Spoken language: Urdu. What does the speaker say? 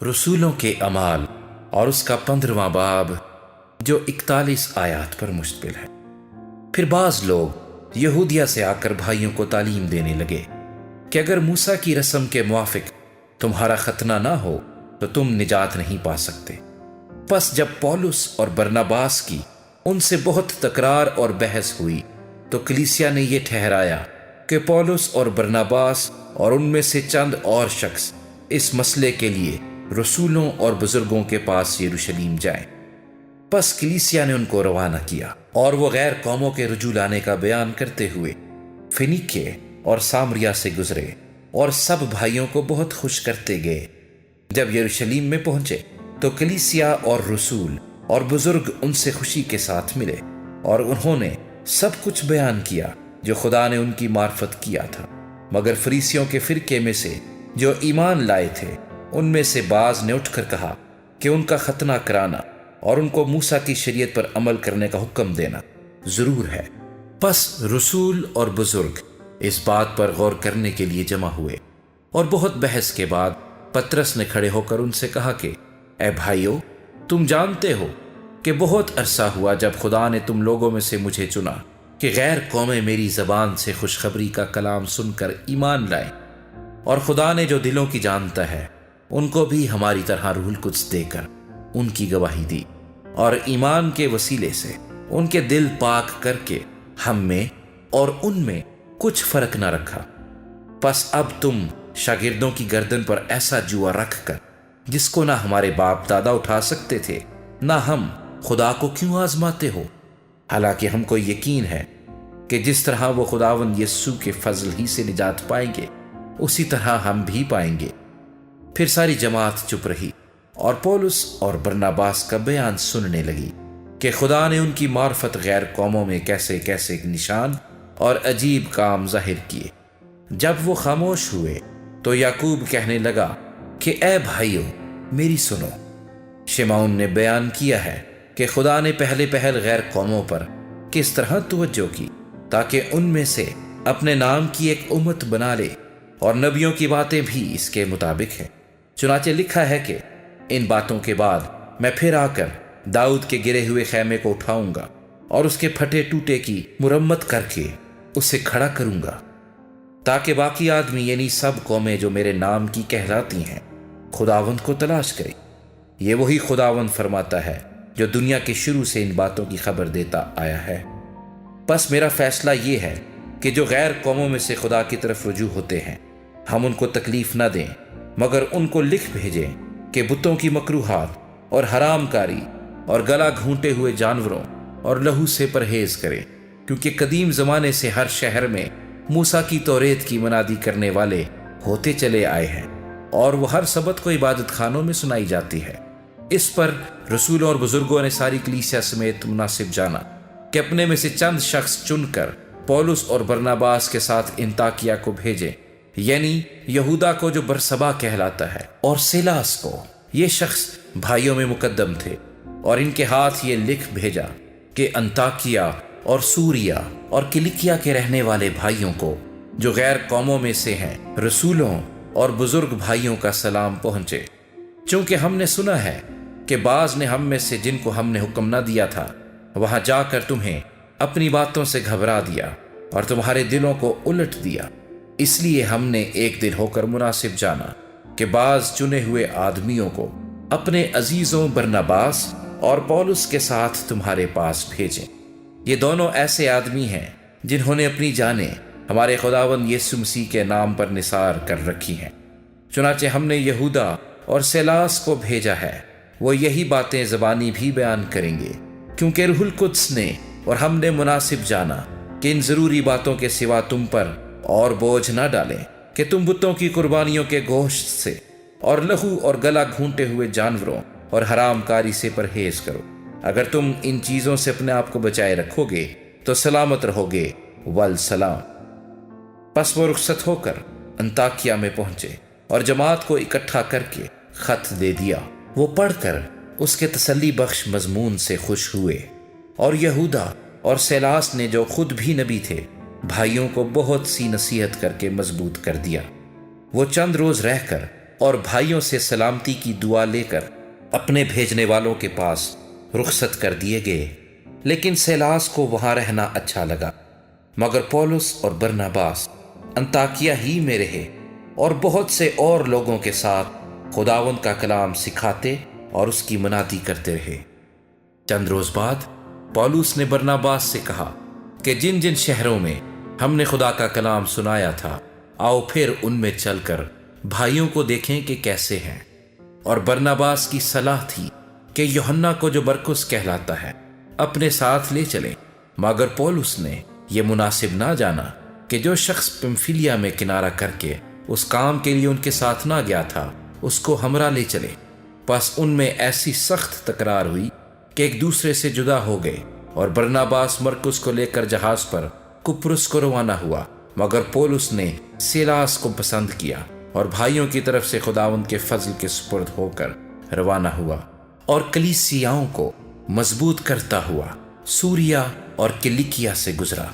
رسولوں کے اعمال اور اس کا 15واں باب جو 41 آیات پر مشتمل ہے۔ پھر بعض لوگ یہودیہ سے آ کر بھائیوں کو تعلیم دینے لگے کہ اگر موسیٰ کی رسم کے موافق تمہارا ختنہ نہ ہو تو تم نجات نہیں پا سکتے۔ پس جب پولس اور برناباس کی ان سے بہت تکرار اور بحث ہوئی تو کلیسیا نے یہ ٹھہرایا کہ پولس اور برناباس اور ان میں سے چند اور شخص اس مسئلے کے لیے رسولوں اور بزرگوں کے پاس یروشلم جائیں۔ پس کلیسیا نے ان کو روانہ کیا اور وہ غیر قوموں کے رجوع لانے کا بیان کرتے ہوئے فینیکے اور سامریا سے گزرے اور سب بھائیوں کو بہت خوش کرتے گئے۔ جب یروشلم میں پہنچے تو کلیسیا اور رسول اور بزرگ ان سے خوشی کے ساتھ ملے اور انہوں نے سب کچھ بیان کیا جو خدا نے ان کی معرفت کیا تھا۔ مگر فریسیوں کے فرقے میں سے جو ایمان لائے تھے ان میں سے بعض نے اٹھ کر کہا کہ ان کا ختنہ کرانا اور ان کو موسیٰ کی شریعت پر عمل کرنے کا حکم دینا ضرور ہے۔ پس رسول اور بزرگ اس بات پر غور کرنے کے لیے جمع ہوئے اور بہت بحث کے بعد پترس نے کھڑے ہو کر ان سے کہا کہ اے بھائیو، تم جانتے ہو کہ بہت عرصہ ہوا جب خدا نے تم لوگوں میں سے مجھے چنا کہ غیر قومیں میری زبان سے خوشخبری کا کلام سن کر ایمان لائیں، اور خدا نے جو دلوں کی جانتا ہے ان کو بھی ہماری طرح روح القدس دے کر ان کی گواہی دی، اور ایمان کے وسیلے سے ان کے دل پاک کر کے ہم میں اور ان میں کچھ فرق نہ رکھا۔ پس اب تم شاگردوں کی گردن پر ایسا جوا رکھ کر جس کو نہ ہمارے باپ دادا اٹھا سکتے تھے نہ ہم، خدا کو کیوں آزماتے ہو؟ حالانکہ ہم کو یقین ہے کہ جس طرح وہ خداوند یسوع کے فضل ہی سے نجات پائیں گے اسی طرح ہم بھی پائیں گے۔ پھر ساری جماعت چپ رہی اور پولس اور برناباس کا بیان سننے لگی کہ خدا نے ان کی معرفت غیر قوموں میں کیسے کیسے نشان اور عجیب کام ظاہر کیے۔ جب وہ خاموش ہوئے تو یعقوب کہنے لگا کہ اے بھائیو میری سنو۔ شمعون نے بیان کیا ہے کہ خدا نے پہلے پہل غیر قوموں پر کس طرح توجہ کی تاکہ ان میں سے اپنے نام کی ایک امت بنا لے، اور نبیوں کی باتیں بھی اس کے مطابق ہیں۔ چنانچہ لکھا ہے کہ ان باتوں کے بعد میں پھر آ کر داؤد کے گرے ہوئے خیمے کو اٹھاؤں گا اور اس کے پھٹے ٹوٹے کی مرمت کر کے اسے کھڑا کروں گا، تاکہ باقی آدمی یعنی سب قومیں جو میرے نام کی کہلاتی ہیں خداوند کو تلاش کرے۔ یہ وہی خداوند فرماتا ہے جو دنیا کے شروع سے ان باتوں کی خبر دیتا آیا ہے۔ پس میرا فیصلہ یہ ہے کہ جو غیر قوموں میں سے خدا کی طرف رجوع ہوتے ہیں ہم ان کو تکلیف نہ دیں، مگر ان کو لکھ بھیجیں کہ بتوں کی مکروہات اور حرام کاری اور گلا گھونٹے ہوئے جانوروں اور لہو سے پرہیز کریں، کیونکہ قدیم زمانے سے ہر شہر میں موسیٰ کی توریت کی منادی کرنے والے ہوتے چلے آئے ہیں، اور وہ ہر سبت کو عبادت خانوں میں سنائی جاتی ہے۔ اس پر رسولوں اور بزرگوں نے ساری کلیسیا سمیت مناسب جانا کہ اپنے میں سے چند شخص چن کر پولس اور برناباس کے ساتھ انطاکیہ کو بھیجیں، یعنی یہودا کو جو برسبا کہلاتا ہے، اور سیلاس کو۔ یہ شخص بھائیوں میں مقدم تھے، اور ان کے ہاتھ یہ لکھ بھیجا کہ انطاکیہ اور سوریا اور کلیکیا کے رہنے والے بھائیوں کو جو غیر قوموں میں سے ہیں رسولوں اور بزرگ بھائیوں کا سلام پہنچے، چونکہ ہم نے سنا ہے کہ بعض نے ہم میں سے جن کو ہم نے حکم نہ دیا تھا وہاں جا کر تمہیں اپنی باتوں سے گھبرا دیا اور تمہارے دلوں کو الٹ دیا۔ اس لیے ہم نے ایک دل ہو کر مناسب جانا کہ بعض چنے ہوئے آدمیوں کو اپنے عزیزوں برناباس اور پولس کے ساتھ تمہارے پاس بھیجیں۔ یہ دونوں ایسے آدمی ہیں جنہوں نے اپنی جانیں ہمارے خداوند یسوع مسیح کے نام پر نثار کر رکھی ہیں۔ چنانچہ ہم نے یہودا اور سیلاس کو بھیجا ہے، وہ یہی باتیں زبانی بھی بیان کریں گے، کیونکہ روح القدس نے اور ہم نے مناسب جانا کہ ان ضروری باتوں کے سوا تم پر اور بوجھ نہ ڈالیں کہ تم بتوں کی قربانیوں کے گوشت سے اور لہو اور گلا گھونٹے ہوئے جانوروں اور حرام کاری سے پرہیز کرو۔ اگر تم ان چیزوں سے اپنے آپ کو بچائے رکھو گے تو سلامت رہو گے والسلام۔ پس وہ رخصت ہو کر انطاکیہ میں پہنچے اور جماعت کو اکٹھا کر کے خط دے دیا۔ وہ پڑھ کر اس کے تسلی بخش مضمون سے خوش ہوئے، اور یہودا اور سیلاس نے جو خود بھی نبی تھے بھائیوں کو بہت سی نصیحت کر کے مضبوط کر دیا۔ وہ چند روز رہ کر اور بھائیوں سے سلامتی کی دعا لے کر اپنے بھیجنے والوں کے پاس رخصت کر دیے گئے۔ لیکن سیلاس کو وہاں رہنا اچھا لگا، مگر پولس اور برناباس انطاکیہ ہی میں رہے اور بہت سے اور لوگوں کے ساتھ خداوند کا کلام سکھاتے اور اس کی منادی کرتے رہے۔ چند روز بعد پولس نے برناباس سے کہا کہ جن جن شہروں میں ہم نے خدا کا کلام سنایا تھا، آؤ پھر ان میں چل کر بھائیوں کو دیکھیں کہ کیسے ہیں۔ اور برناباس کی صلاح تھی کہ یوحنا کو جو برکس کہلاتا ہے اپنے ساتھ لے چلیں، مگر پولس نے یہ مناسب نہ جانا کہ جو شخص پمفیلیا میں کنارہ کر کے اس کام کے لیے ان کے ساتھ نہ گیا تھا اس کو ہمراہ لے چلے۔ پس ان میں ایسی سخت تکرار ہوئی کہ ایک دوسرے سے جدا ہو گئے، اور برناباس مرکز کو لے کر جہاز پر کپرس کو روانہ ہوا، مگر پولس نے سیلاس کو پسند کیا اور بھائیوں کی طرف سے خداوند کے فضل کے سپرد ہو کر روانہ ہوا، اور کلیسیاؤں کو مضبوط کرتا ہوا سوریا اور کلیکیا سے گزرا۔